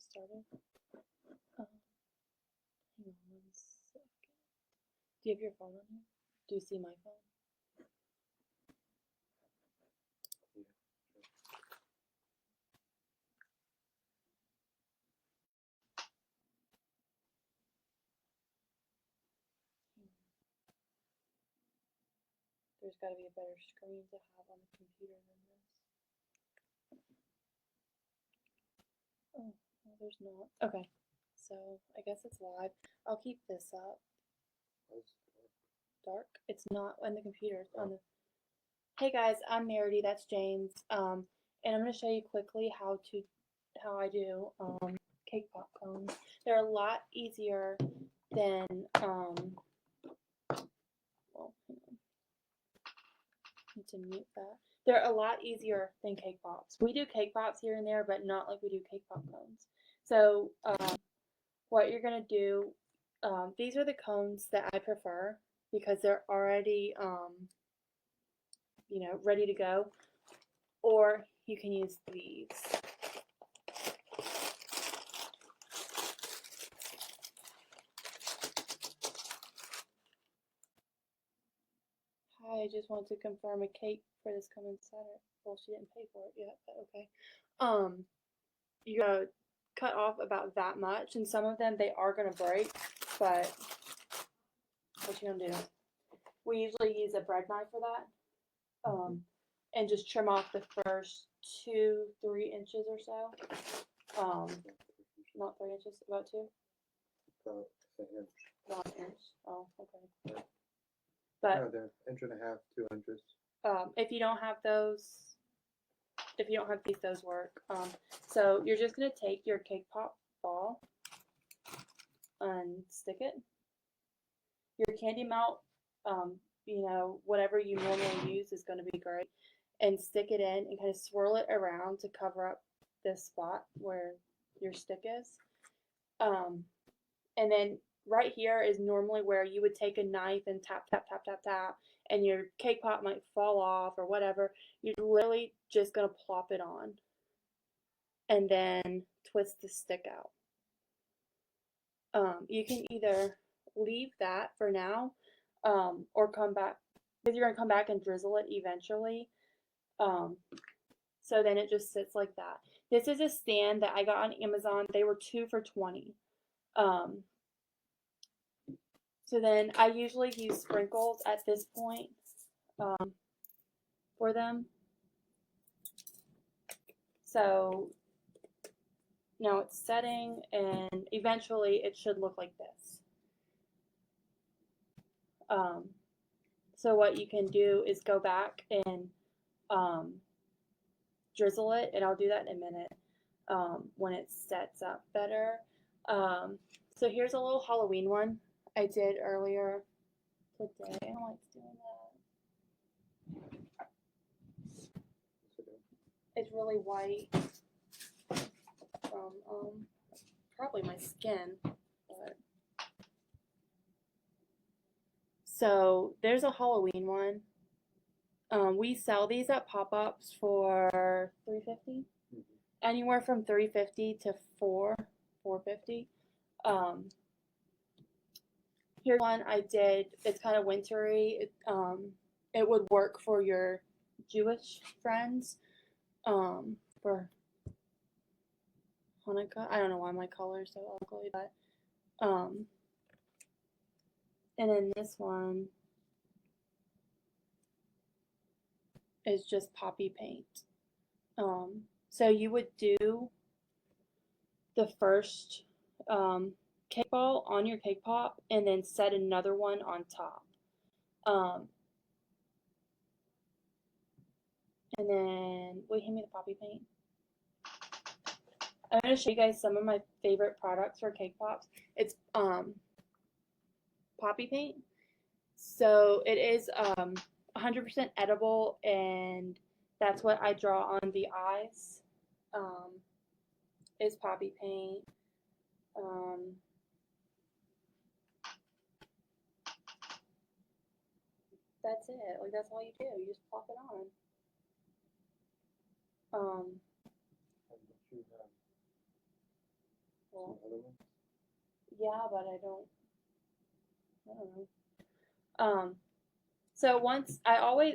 get started. Hang on 1 second. Do you have your phone on here? Do you see my phone? Yeah. There's got to be a better screen to have on the computer than this. Oh, no, there's not. Okay, so I guess it's live. I'll keep this up. Dark? It's not on the computer. It's on the. Hey guys, I'm Maradee. That's James. And I'm going to show you quickly how I do cake pop cones. They're a lot easier than well, hang on. I need to mute that. They're a lot easier than cake pops. We do cake pops here and there, but not like we do cake pop cones. So what you're gonna do, these are the cones that I prefer because they're already ready to go. Or you can use these. Hi, I just want to confirm a cake for this coming Saturday. Well, she didn't pay for it yet, but okay. You're gonna cut off about that much, and some of them they are gonna break, but what you gonna do? We usually use a bread knife for that, and just trim off the first 2-3 inches or so. Not 3 inches, about 2. About an inch. 1 inch. Oh, okay. Yeah. But no, they're 1.5 to 2 inches. if you don't have those, if you don't have these, those work. So you're just gonna take your cake pop ball and stick it. Your candy melt, whatever you normally use is gonna be great, and stick it in and kind of swirl it around to cover up this spot where your stick is. And then right here is normally where you would take a knife and tap, tap, tap, tap, tap, and your cake pop might fall off or whatever. You're literally just going to plop it on and then twist the stick out. You can either leave that for now or come back, because you're going to come back and drizzle it eventually. So then it just sits like that. This is a stand that I got on Amazon. They were 2 for $20. So then I usually use sprinkles at this point for them. So now it's setting, and eventually it should look like this. So what you can do is go back and drizzle it, and I'll do that in a minute when it sets up better. So here's a little Halloween one I did earlier today. I don't know why it's doing that. It's really white from probably my skin. But. So there's a Halloween one. We sell these at pop-ups for $3.50. Anywhere from $3.50 to $4.50. Here's one I did. It's kind of wintry. It would work for your Jewish friends for Hanukkah. I don't know why my color is so ugly, but and then this one is just poppy paint. So you would do the first cake ball on your cake pop and then set another one on top. And then, will you hand me the poppy paint? I'm going to show you guys some of my favorite products for cake pops. It's poppy paint. So it is 100% edible, and that's what I draw on the eyes. Is poppy paint. That's it. Like, that's all you do. You just plop it on. Well, Some other ones? yeah, but I don't know. So once I always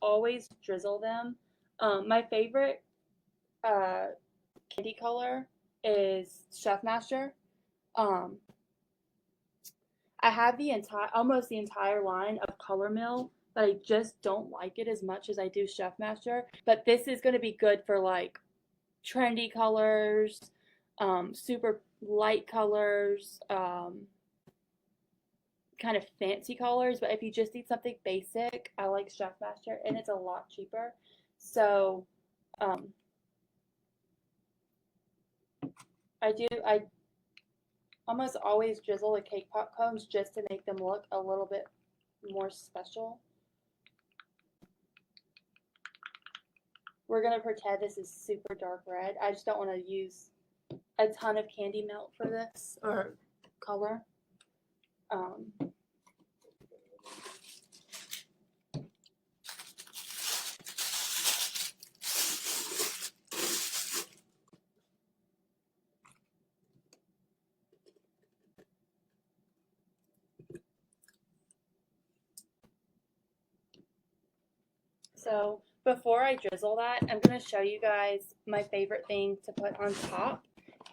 always drizzle them. My favorite candy color is Chef Master. Um, I have almost the entire line of Color Mill, but I just don't like it as much as I do Chef Master. But this is going to be good for like trendy colors, super light colors, kind of fancy colors. But if you just need something basic, I like Chef Master, and it's a lot cheaper. So um, I almost always drizzle the cake pop cones just to make them look a little bit more special. We're gonna pretend this is super dark red. I just don't want to use a ton of candy melt for this or color. So before I drizzle that, I'm gonna show you guys my favorite thing to put on top,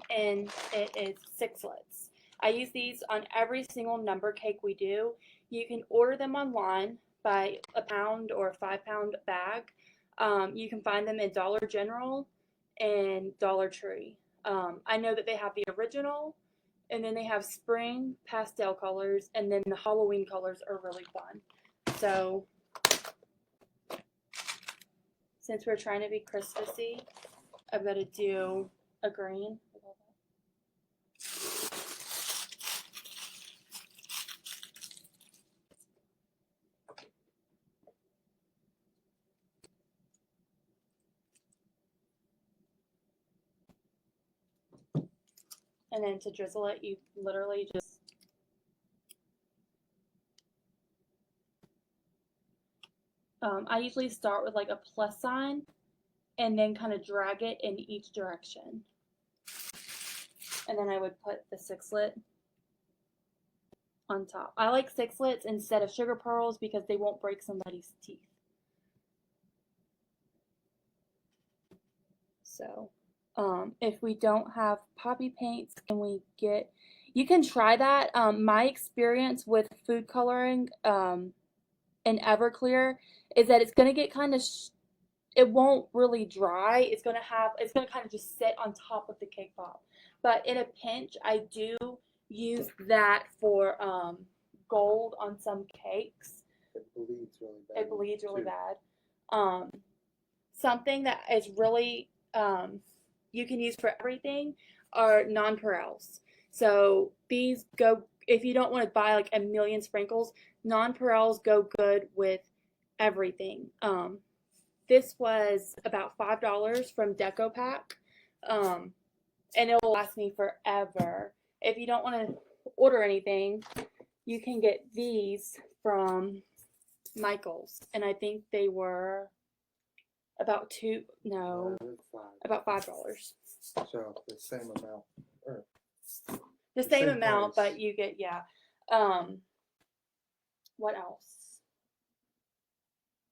and it is sixlets. I use these on every single number cake we do. You can order them online by a pound or a 5-pound bag. You can find them in Dollar General and Dollar Tree. I know that they have the original, and then they have spring pastel colors, and then the Halloween colors are really fun. So since we're trying to be Christmassy, I'm going to do a green. And then to drizzle it, you literally just I usually start with like a plus sign and then kind of drag it in each direction. And then I would put the sixlet on top. I like sixlets instead of sugar pearls because they won't break somebody's teeth. So if we don't have poppy paints, can we get, you can try that. My experience with food coloring in Everclear is that it's going to get kind of, it won't really dry. It's going to kind of just sit on top of the cake pop. But in a pinch, I do use that for gold on some cakes. It bleeds really bad. It bleeds really too. bad. Something that is really you can use for everything are nonpareils. So these go, if you don't want to buy like a million sprinkles, nonpareils go good with everything. This was about $5 from Deco Pack, and it will last me forever. If you don't want to order anything, you can get these from Michael's, and I think they were about about $5. So the same amount. Or The same same amount, price. but you get what else?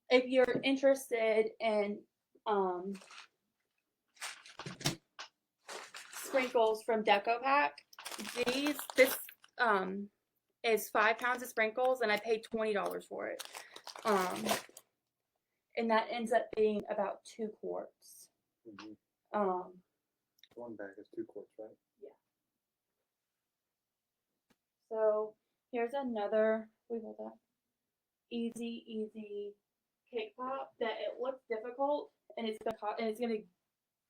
If you're interested in sprinkles from Deco Pack, this is 5 pounds of sprinkles, and I paid $20 for it. And that ends up being about 2 quarts. Mm-hmm. One bag is 2 quarts, right? Yeah. So here's another, we hold that, easy cake pop that it looks difficult, and it's gonna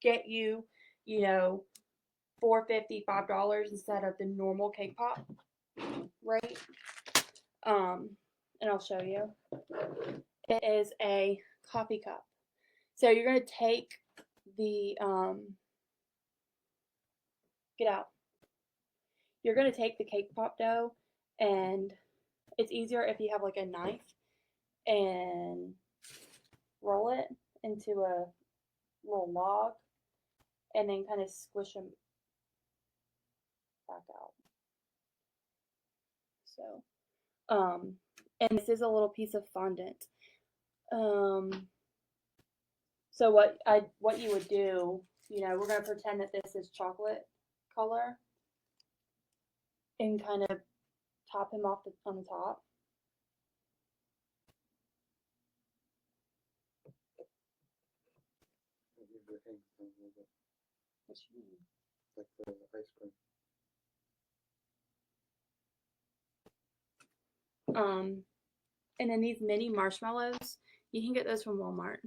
get you, $4.50, $5 instead of the normal cake pop, right? And I'll show you. It is a coffee cup. So you're gonna take the get out. You're gonna take the cake pop dough, and it's easier if you have like a knife, and roll it into a little log, and then kind of squish them back out. So, and this is a little piece of fondant. So what you would do, we're gonna pretend that this is chocolate color, and kind of top him off on the top. What you mean? Like the ice cream. And then these mini marshmallows, you can get those from Walmart.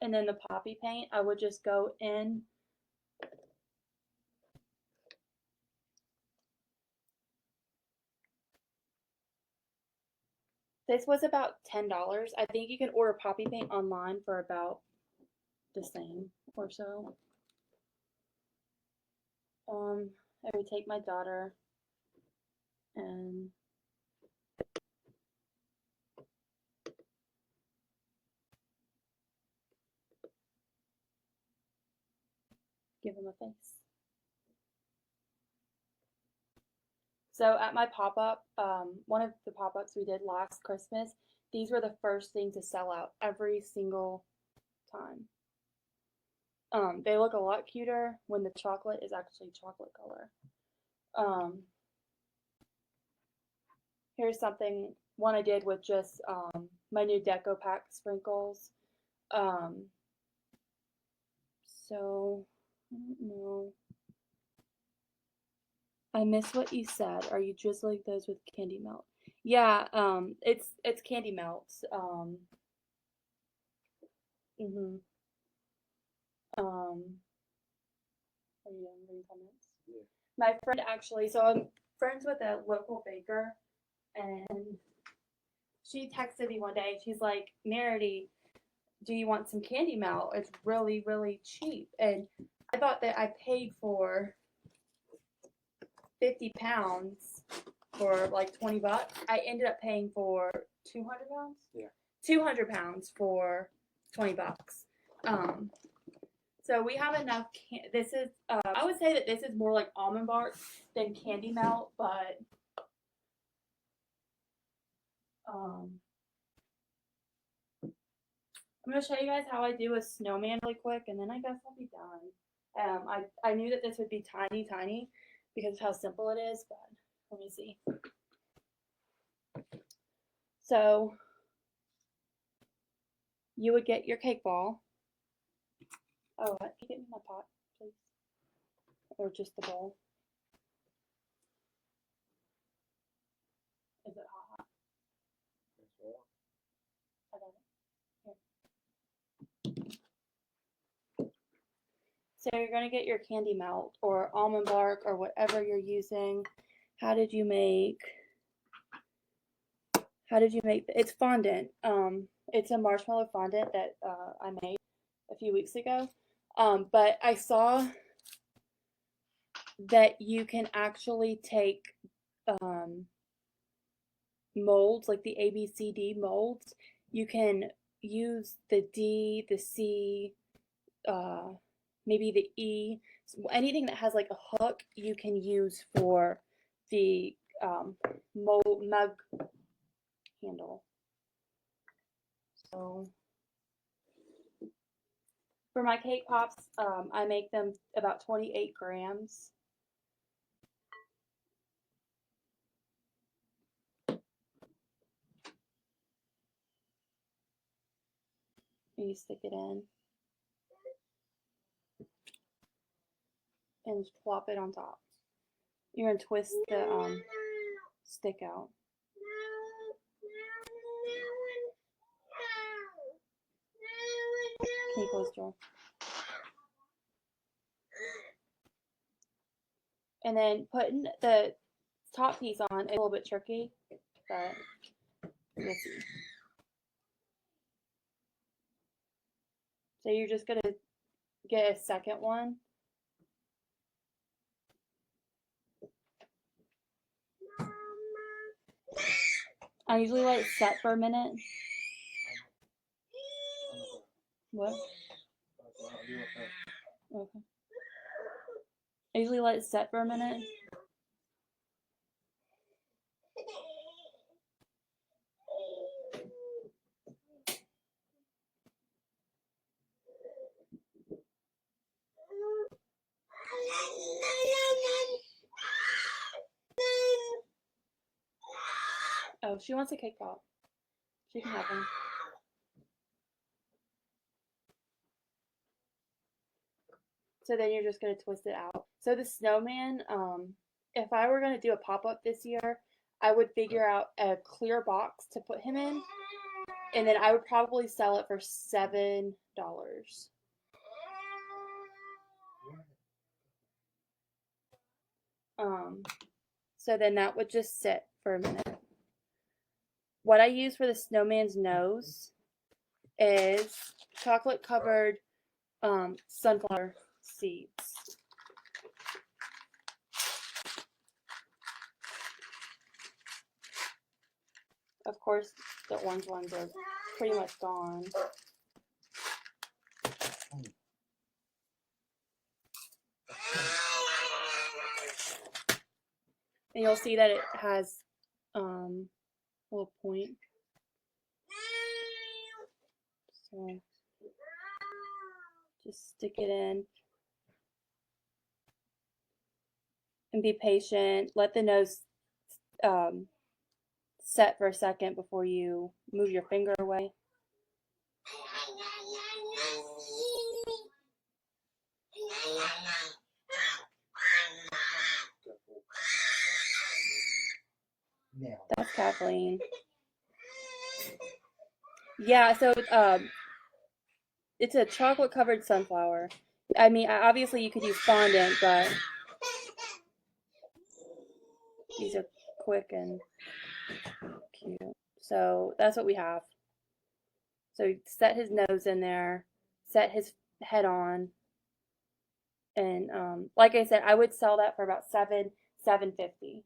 And then the poppy paint, I would just go in. This was about $10. I think you can order poppy paint online for about the same or so. I would take my daughter and give him a face. So at my pop-up, one of the pop-ups we did last Christmas, these were the first thing to sell out every single time. They look a lot cuter when the chocolate is actually chocolate color. Here's one I did with just my new Deco Pack sprinkles. So, I don't know. I missed what you said. Are you drizzling those with candy melt? Yeah, it's candy melts. Mhm. Are you done reading comments? Yeah. My friend actually, so I'm friends with a local baker, and she texted me one day. She's like, Maradee, do you want some candy melt? It's really, really cheap. And I thought that I paid for 50 pounds for like $20. I ended up paying for 200 pounds? Yeah. 200 pounds for $20. So we have enough. This is, I would say that this is more like almond bark than candy melt, but I'm going to show you guys how I do a snowman really quick, and then I guess I'll be done. I knew that this would be tiny, tiny because of how simple it is, but let me see. So you would get your cake ball. Oh, can you get me my pot, please? Or just the bowl? Is it hot? I got it. Here. So you're going to get your candy melt or almond bark or whatever you're using. How did you make it's fondant. It's a marshmallow fondant that I made a few weeks ago. But I saw that you can actually take molds, like the ABCD molds. You can use the D, the C, maybe the E. So anything that has like a hook, you can use for the mold mug handle. So for my cake pops, I make them about 28 grams. And you stick it in and plop it on top. You're gonna twist the stick out. Can you close the door? And then putting the top piece on is a little bit tricky, but you'll see. So you're just gonna get a second one. I usually let it set for a minute. What? Okay. I usually let it set for a minute. Oh, she wants a cake pop. She can have one. So then you're just going to twist it out. So the snowman, if I were going to do a pop-up this year, I would figure out a clear box to put him in, and then I would probably sell it for $7. So then that would just sit for a minute. What I use for the snowman's nose is chocolate covered sunflower seeds. Of course, the orange ones are pretty much gone. And you'll see that it has a little point. So just stick it in. And be patient. Let the nose set for a second before you move your finger away. That's Kathleen. Yeah, so it's a chocolate covered sunflower. I mean, obviously you could use fondant, but these are quick and cute. So that's what we have. So set his nose in there, set his head on, and like I said, I would sell that for about $7.50.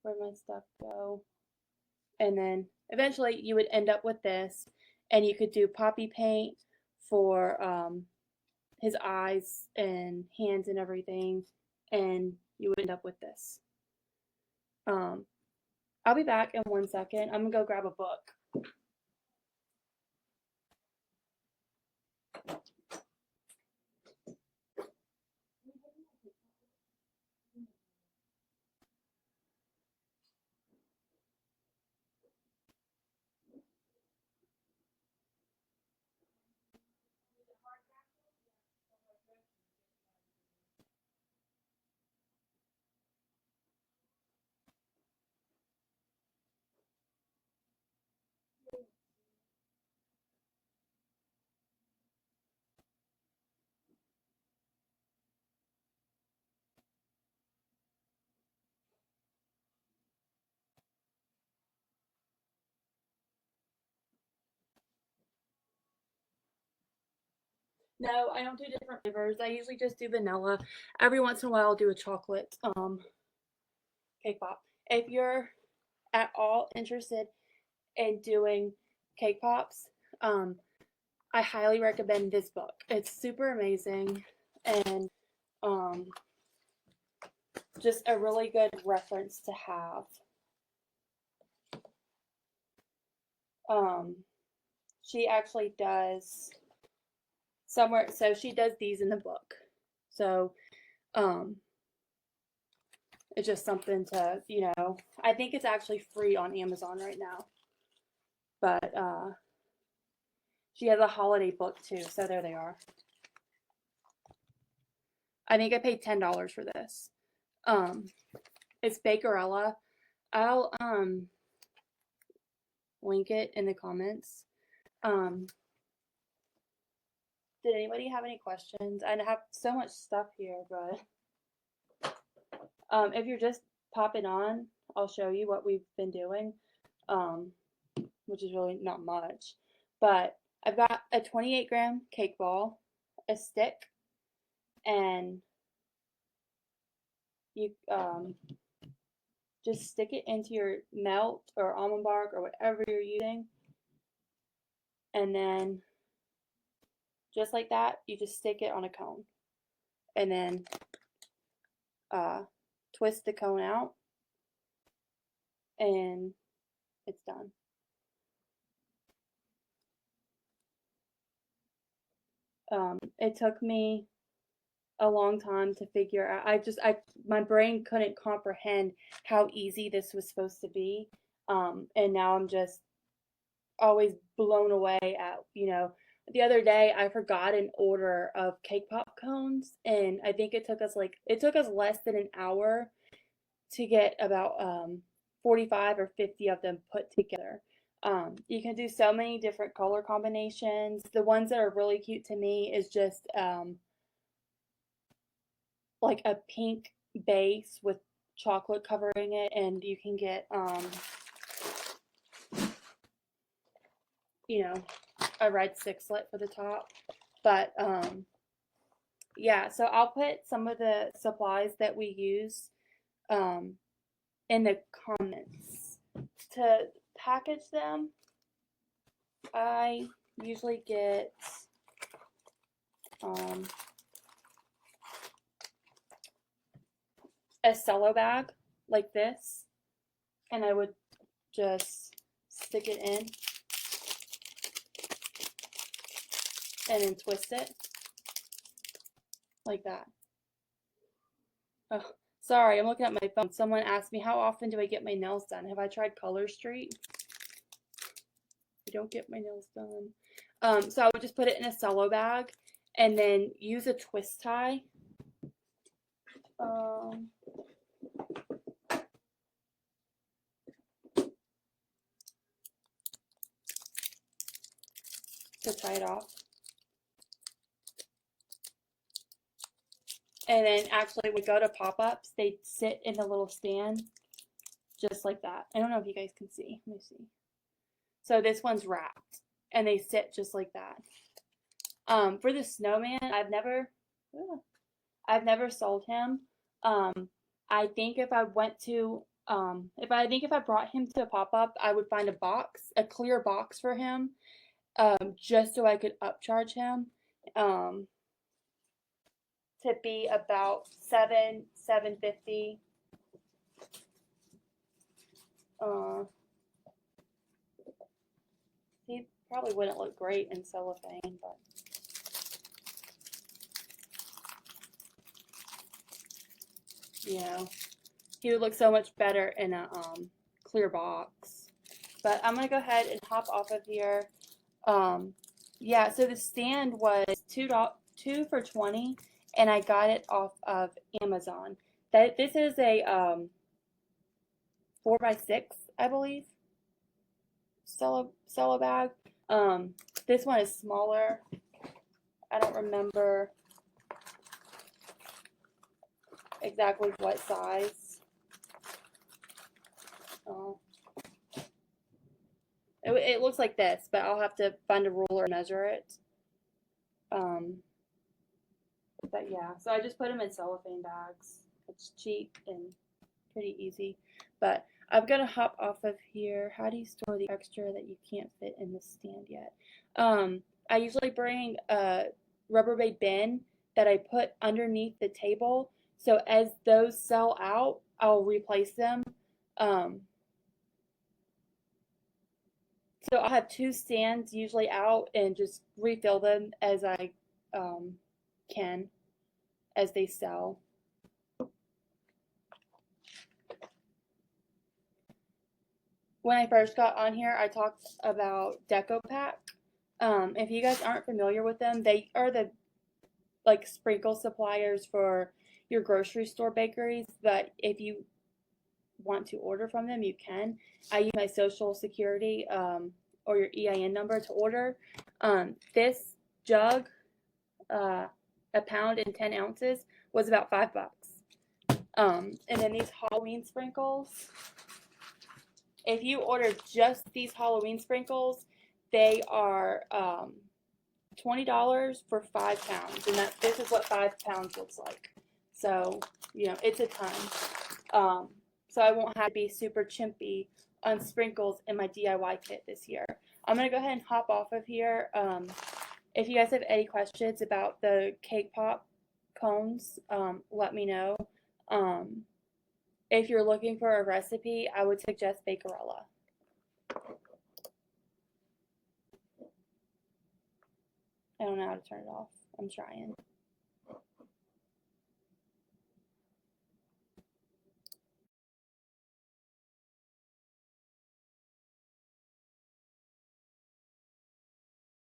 Where'd my stuff go? And then eventually you would end up with this, and you could do poppy paint for his eyes and hands and everything, and you would end up with this. I'll be back in 1 second. I'm gonna go grab a book. No, I don't do different flavors. I usually just do vanilla. Every once in a while I'll do a chocolate cake pop. If you're at all interested in doing cake pops, I highly recommend this book. It's super amazing and just a really good reference to have. She actually does somewhere, so she does these in the book. So it's just something to, I think it's actually free on Amazon right now. But she has a holiday book too, so there they are. I think I paid $10 for this. It's Bakerella. I'll link it in the comments. Did anybody have any questions? I have so much stuff here, but if you're just popping on, I'll show you what we've been doing, which is really not much. But I've got a 28-gram cake ball, a stick, and just stick it into your melt or almond bark or whatever you're using. And then just like that, you just stick it on a cone. And then twist the cone out and it's done. It took me a long time to figure out. My brain couldn't comprehend how easy this was supposed to be. And now I'm just always blown away at, the other day I forgot an order of cake pop cones, and I think it took us less than an hour to get about 45 or 50 of them put together. You can do so many different color combinations. The ones that are really cute to me is just like a pink base with chocolate covering it, and you can get a red sixlet for the top. But yeah, so I'll put some of the supplies that we use in the comments. To package them, I usually get a cello bag like this, and I would just stick it in and then twist it like that. Oh, sorry, I'm looking at my phone. Someone asked me, how often do I get my nails done? Have I tried Color Street? I don't get my nails done. So I would just put it in a cello bag and then use a twist tie. To tie it off. And then actually when we go to pop-ups, they sit in a little stand just like that. I don't know if you guys can see. Let me see. So this one's wrapped and they sit just like that. For the snowman, I've never sold him. I think if I brought him to a pop-up, I would find a clear box for him, just so I could upcharge him, to be about $7.50. He probably wouldn't look great in cellophane, but he would look so much better in a clear box. But I'm gonna go ahead and hop off of here. Yeah, so the stand was $2 for $20, and I got it off of Amazon. This is a 4x6, I believe, cello bag. This one is smaller. I don't remember exactly what size. It looks like this, but I'll have to find a ruler and measure it. But yeah, so I just put them in cellophane bags. It's cheap and pretty easy. But I'm gonna hop off of here. How do you store the extra that you can't fit in the stand yet? I usually bring a Rubbermaid bin that I put underneath the table. So as those sell out, I'll replace them. So I'll have 2 stands usually out and just refill them as I can as they sell. When I first got on here, I talked about Deco Pack. If you guys aren't familiar with them, they are the sprinkle suppliers for your grocery store bakeries. But if you want to order from them, you can. I use my social security or your EIN number to order. This jug, a pound and 10 ounces, was about $5. And then these Halloween sprinkles, if you order just these Halloween sprinkles, they are $20 for 5 pounds, and this is what 5 pounds looks like. So it's a ton. so I won't have to be super chimpy on sprinkles in my DIY kit this year. I'm going to go ahead and hop off of here. If you guys have any questions about the cake pop cones, let me know. If you're looking for a recipe, I would suggest Bakerella. I don't know how to turn it off. I'm trying.